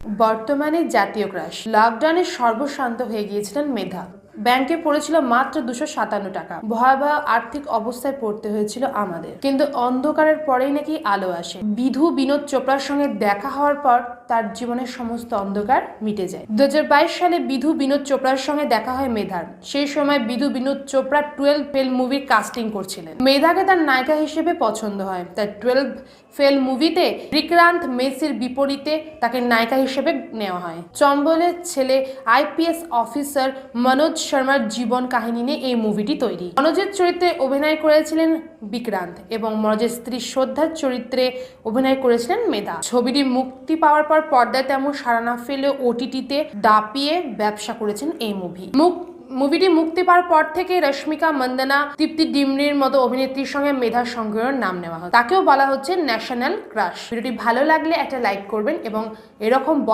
বর্তমানে জাতীয় ক্রাশ। লকডাউনে সর্বশান্ত হয়ে গিয়েছিলেন মেধা। ব্যাংকে পড়েছিল মাত্র 257 টাকা। ভয়াবহ আর্থিক অবস্থায় পড়তে হয়েছিল আমাদের, কিন্তু অন্ধকারের পরেই নাকি আলো আসে। বিধু বিনোদ চোপড়ার সঙ্গে দেখা হওয়ার পর তার জীবনের সমস্ত অন্ধকার মিটে যায়। 2022 সালে বিধু বিনোদ চোপড়ার সঙ্গে দেখা হয় মেধার। সেই সময় বিধু বিনোদ চোপড়া 12 ফেল মুভির কাস্টিং করছিলেন। মেধাকে তার নায়িকা হিসেবে পছন্দ হয়, তাই 12 ফেল মুভিতে বিক্রান্ত মেসির বিপরীতে তাকে নায়িকা হিসেবে নেওয়া হয়। চম্বলের ছেলে আইপিএস অফিসার মনোজ শর্মার জীবন কাহিনী নিয়ে এই মুভিটি তৈরি। মনোজের চরিত্রে অভিনয় করেছিলেন বিক্রান্ত এবং মনোজের স্ত্রী শ্রদ্ধার চরিত্রে অভিনয় করেছিলেন মেধা। ছবিটি মুক্তি পাওয়ার পর পর্দায় তেমন সাড়া না ফেলে ওটিটিতে দাপিয়ে ব্যবসা করেছেন এই মুভিটি মুক্তি পাওয়ার পর থেকে রশ্মিকা মন্দনা, তৃপ্তি ডিমরির মতো অভিনেত্রীর সঙ্গে মেধার সংগ্রহের নাম নেওয়া হয়। তাকেও বলা হচ্ছে ন্যাশনাল ক্রাশ। ভিডিওটি ভালো লাগলে একটা লাইক করবেন এবং এরকম